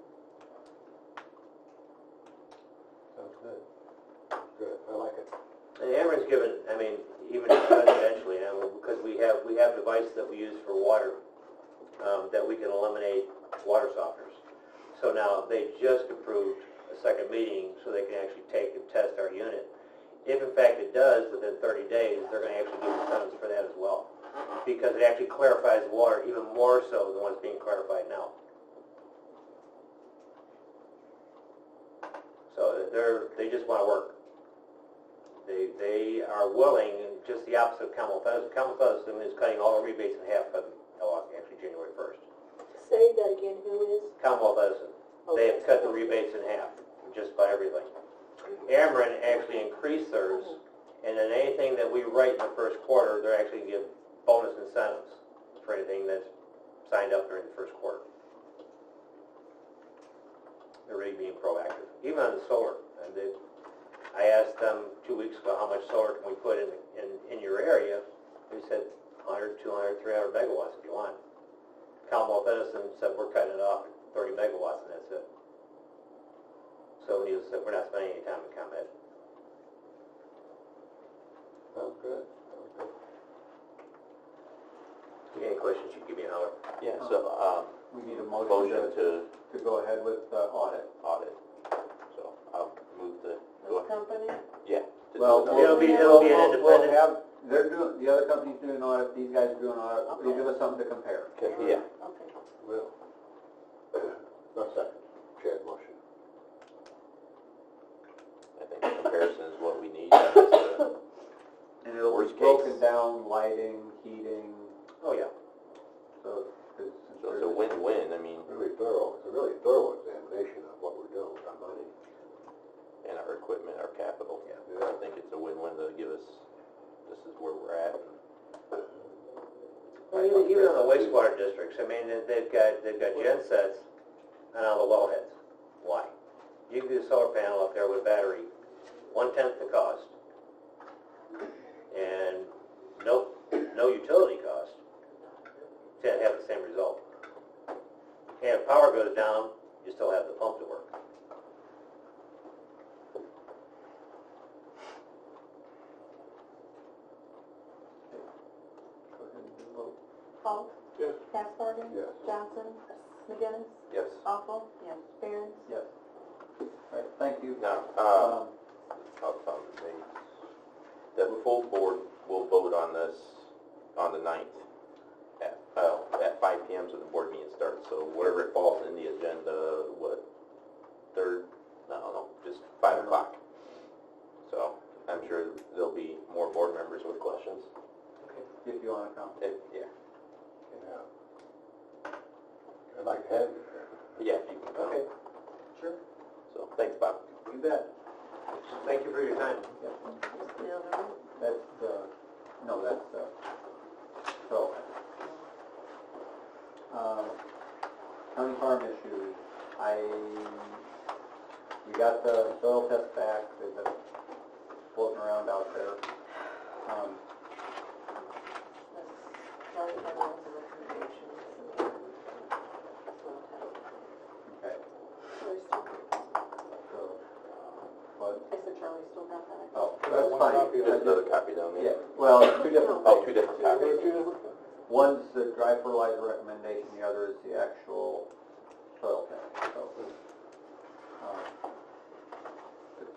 Sounds good. Good, I like it. And Ameren's given, I mean, even residentially, because we have devices that we use for water that we can eliminate water softeners. So now they just approved a second meeting so they can actually take and test our unit. If in fact it does, within 30 days, they're going to actually give incentives for that as well. Because it actually clarifies the water even more so than what's being clarified now. So they just want to work. They are willing, just the opposite of Commonwealth Edison. Commonwealth Edison is cutting all the rebates in half, but actually January 1st. Say that again, who is? Commonwealth Edison. They have cut the rebates in half, just by everything. Ameren actually increased theirs, and then anything that we write in the first quarter, they're actually give bonus incentives for anything that's signed up during the first quarter. They're really being proactive, even on the solar. And I asked them 2 weeks ago, how much solar can we put in your area? They said 100, 200, 300 megawatts if you want. Commonwealth Edison said we're cutting it off at 30 megawatts and that's it. So needless to say, we're not spending any time in ComEd. Sounds good. Any questions, you give me a holler. Yeah, so, We need a motion motion to to go ahead with the audit. audit. So I'll move to, go This ahead. company? Yeah. to do Well, another- It'll be an We'll independent. have, they're doing, the other company's doing audit, these guys are doing audit, they'll give us something to compare. Okay, yeah. Okay. Will. Not second, Chad motion. I think the comparison is what we need. That's the- And it'll be Worst broken case. down, lighting, heating, Oh, yeah. so, 'cause So it's a win-win, I mean, Really thorough, it's a really thorough examination of what we're doing with our money. and our equipment, our capital. Yeah. I think it's a win-win to give us, this is where we're at. Well, even on the wastewater districts, I mean, they've got gen sets on all the wellheads. Why? You can do a solar panel up there with battery, 1/10 the cost, and no utility cost to have the same result. And if power goes down, you still have the pump to work. Go ahead and do the vote. Paul? Yes. Castlebergen? Yes. Johnson? McGinnis? Yes. Awful? Yes. Barron? Yes. All right, thank you. Now, Um, the full board will vote on this on the 9th at 5 p.m. so the board meeting starts. So wherever it falls in the agenda, third, I don't know, just 5 o'clock. So I'm sure there'll be more board members with questions. If you wanna come. Yeah. Yeah. I'd like to have you there. Yeah, if you can come. Okay. Sure. So thanks, Bob. You bet. Thank you for your time. What's the other one? That's no, that's so. County farm issues, we got the soil test back, they've been floating around out there. Charlie had lots of recommendations. Okay, Charlie still- so, what? I said Charlie still got that. Oh, Got that's one fine. copy. Just another copy down Yeah, there. well, two different Oh, things. two different There's copies. two different things. One's the dry fertilizer recommendation, the other is the actual soil test, so.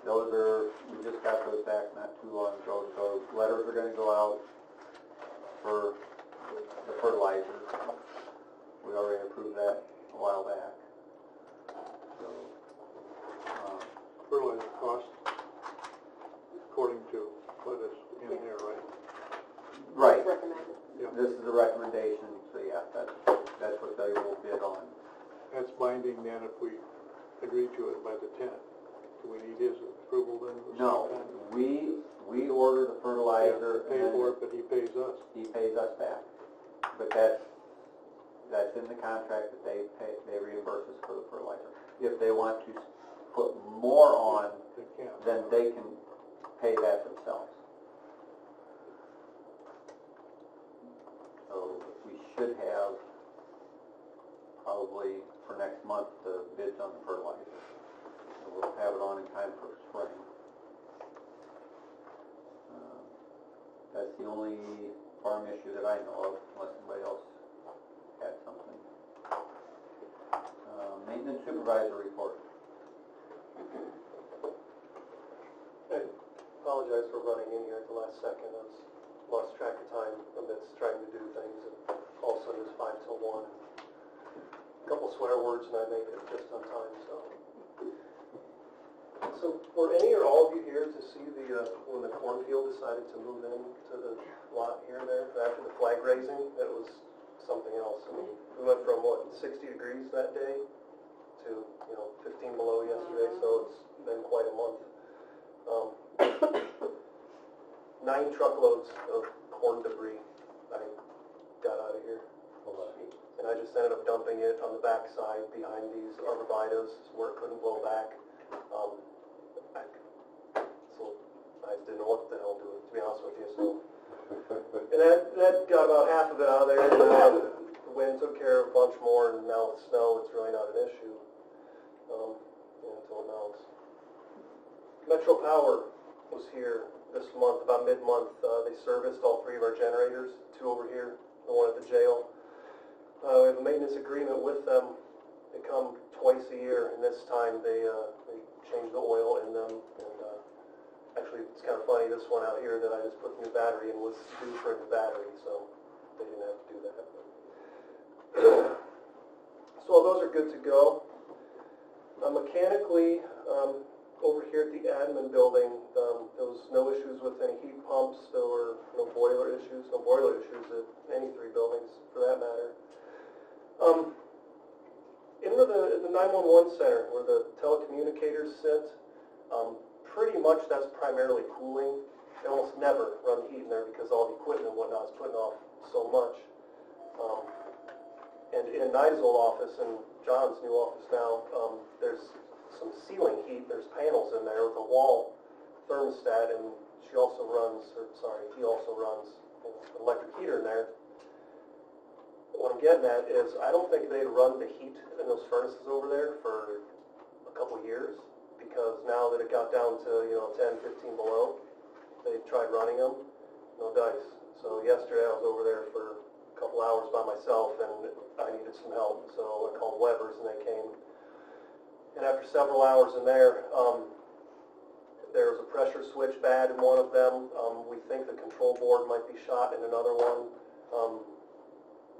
Those are, we just got those back not too long ago, so letters are gonna go out for the fertilizer. We already approved that a while back. So, Fertilizer cost, according to what is in there, right? right, Recommended. Yeah. this is the recommendation, so yeah, that's what they will bid on. That's binding then if we agree to it by the 10th. Do we need his approval then? at the same No, time? we order the fertilizer Yeah, we pay and for then it, but he pays us. he pays us back. But that's in the contract that they reimburse us for the fertilizer. If they want to put more on, They can't. then they can pay that themselves. So we should have probably for next month the bids on the fertilizer. So we'll have it on in time for spring. That's the only farm issue that I know of, unless somebody else had something. Maintenance supervisor report. Apologize for running in here at the last second. I lost track of time amidst trying to do things, and all of a sudden it's 5 till 1. A couple swear words and I make it just on time, so. So were any or all of you here to see when the cornfield decided to move into the lot here and there after the flag raising? That was something else. I mean, we went from, 60 degrees that day to, 15 below yesterday, so it's been quite a month. 9 truckloads of corn debris I got out of here. And I just ended up dumping it on the backside behind these arborvitaes where it couldn't blow back. So I didn't know what the hell to do, to be honest with you. So, and that got about half of it out of there. And the wind took care of a bunch more, and now with snow, it's really not an issue until it melts. Metro Power was here this month, about mid-month. They serviced all 3 of our generators, 2 over here, the one at the jail. We have a maintenance agreement with them. They come twice a year, and this time they change the oil in them. And actually, it's kind of funny, this one out here that I just put the new battery in was due for a new battery, so they didn't have to do that. So all those are good to go. Mechanically, over here at the admin building, there was no issues with any heat pumps. There were no boiler issues at any 3 buildings, for that matter. In the 911 center where the telecommunicators sit, pretty much that's primarily cooling. They almost never run heat in there because all the equipment and whatnot is putting off so much. And in Nigel's office and John's new office now, there's some ceiling heat. There's panels in there with a wall thermostat, and he also runs an electric heater in there. What I'm getting at is I don't think they'd run the heat in those furnaces over there for a couple years, because now that it got down to 10, 15 below, they tried running them, no dice. So yesterday I was over there for a couple hours by myself, and I needed some help, so I called Weber's and they came. And after several hours in there, there was a pressure switch bad in one of them. We think the control board might be shot in another one.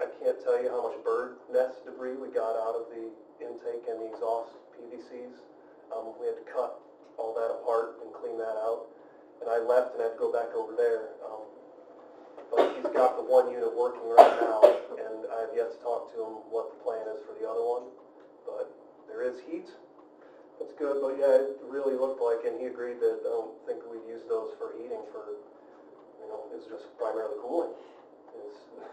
I can't tell you how much bird nest debris we got out of the intake and the exhaust PVCs. We had to cut all that apart and clean that out. And I left and had to go back over there. But he's got the one unit working right now, and I have yet to talk to him what the plan is for the other one. But there is heat. That's good, but yeah, it really looked like, and he agreed that I don't think we'd use those for heating for, it's just primarily cooling.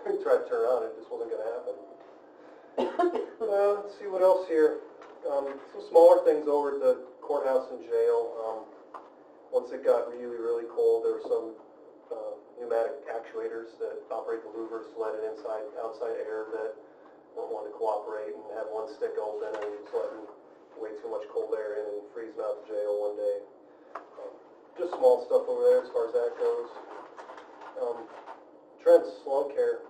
We tried to turn it on, it just wasn't going to happen. Let's see what else here. Some smaller things over at the courthouse and jail. Once it got really, really cold, there were some pneumatic actuators that operate the louvers to let it outside air that weren't wanting to cooperate, and had one stick open and was letting way too much cold air in and freezing out the jail one day. Just small stuff over there as far as that goes. Trent's lawn care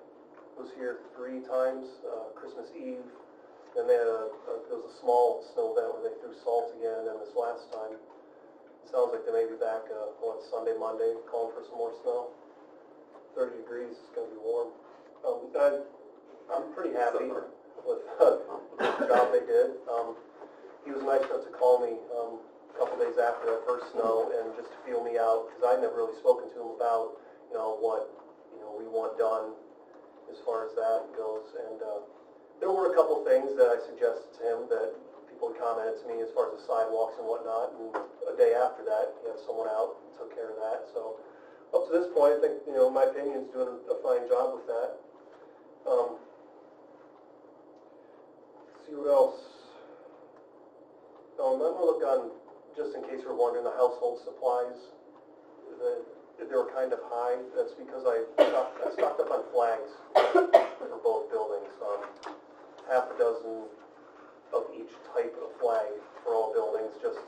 was here 3 times, Christmas Eve, and they had there was a small snow event where they threw salt again, and then this last time. It sounds like they may be back Sunday, Monday, calling for some more snow. 30 degrees, it's going to be warm. I'm pretty happy with the job they did. He was nice enough to call me a couple days after that first snow and just to feel me out, because I'd never really spoken to him about what we want done as far as that goes. And there were a couple things that I suggested to him that people had commented to me as far as the sidewalks and whatnot, and a day after that he had someone out and took care of that. So up to this point, I think in my opinion, he's doing a fine job with that. See what else. I'm going to look on, just in case you're wondering, the household supplies. They were kind of high. That's because I stocked up on flags for both buildings. Half a dozen of each type of flag for all buildings, just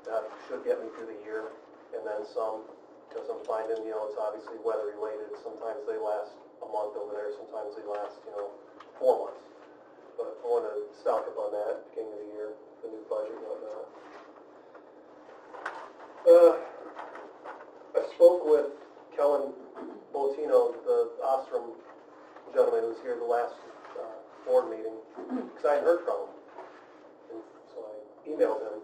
that should get me through the year, and then some, because I'm finding, it's obviously weather related. Sometimes they last a month over there, sometimes they last, 4 months. But I want to stock up on that at the beginning of the year, the new budget and whatnot. I spoke with Kellen Boltino, the Ostrom gentleman who was here the last board meeting, because I hadn't heard from him. And so I emailed him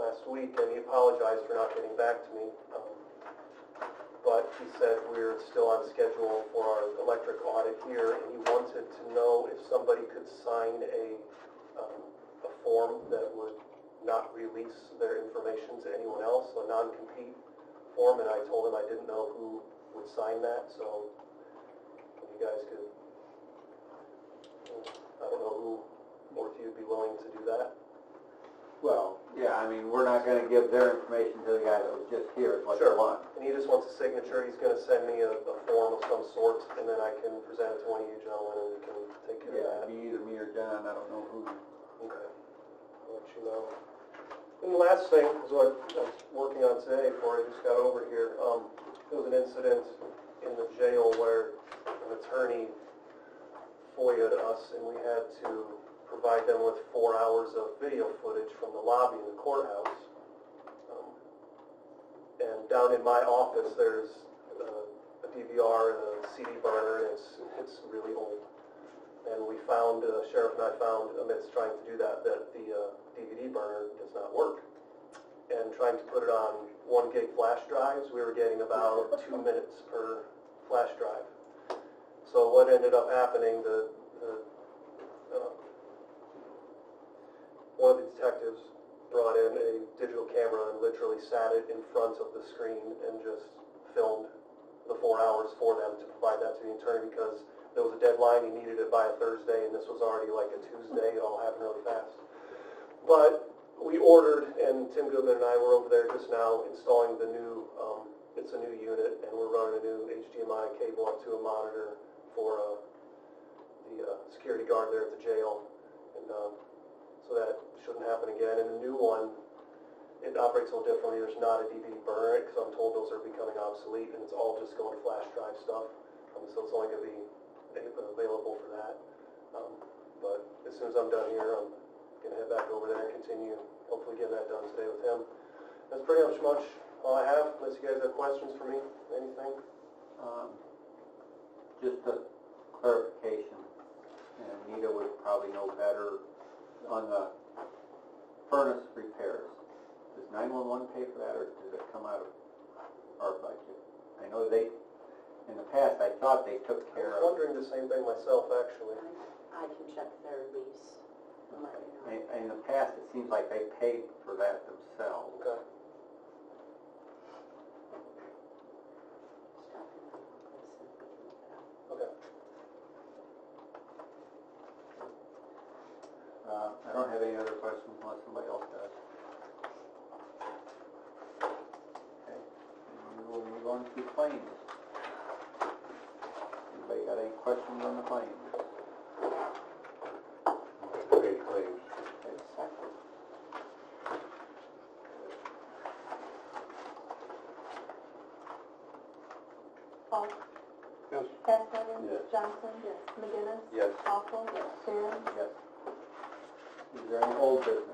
last week, and he apologized for not getting back to me. But he said we're still on schedule for our electric audit here, and he wanted to know if somebody could sign a form that would not release their information to anyone else, a non-compete form, and I told him I didn't know who would sign that, so if you guys could, I don't know who, or if you'd be willing to do that. Well, yeah, I mean, we're not gonna give their information to the guy that was just here, is what they Sure. want. And he just wants a signature, he's gonna send me a form of some sort, and then I can present it to one of you gentlemen, and we can take care Yeah, of it'd that. be either me or John, I don't know who. Okay, I'll let you know. And the last thing is what I was working on today before I just got over here. There was an incident in the jail where an attorney FOIA'd us, and we had to provide them with 4 hours of video footage from the lobby in the courthouse. And down in my office, there's a DVR and a CD burner, and it's really old. And we found, Sheriff and I found, amidst trying to do that, the DVD burner does not work. And trying to put it on 1 gig flash drives, we were getting about 2 minutes per flash drive. So what ended up happening, one of the detectives brought in a digital camera and literally sat it in front of the screen and just filmed the 4 hours for them to provide that to the attorney, because there was a deadline, he needed it by a Thursday, and this was already like a Tuesday. It all happened really fast. But we ordered, and Tim Goodman and I were over there just now installing the new, it's a new unit, and we're running a new HDMI cable up to a monitor for the security guard there at the jail, and so that shouldn't happen again. And the new one, it operates a little differently. There's not a DVD burner, because I'm told those are becoming obsolete, and it's all just going to flash drive stuff. So it's only going to be available for that. But as soon as I'm done here, I'm going to head back over there and continue, hopefully getting that done today with him. That's pretty much all I have, unless you guys have questions for me, anything? Just a clarification, and Anita would probably know better, on the furnace repairs. Does 911 pay for that, or does it come out of our budget? I know in the past, I thought they took I care was of. wondering the same thing myself, actually. I can check their lease. and let you know. In the past, it seems like they paid for that themselves. Okay. Okay. I don't have any other questions unless somebody else does. Okay, and we will move on to claims. Anybody got any questions on the claims? Pay claims. Paul? Yes. Hess-Hagen? Yes. Johnson? Yes. McGinnis? Yes. Awful? Yes. Shand? Yes. Is there any old business?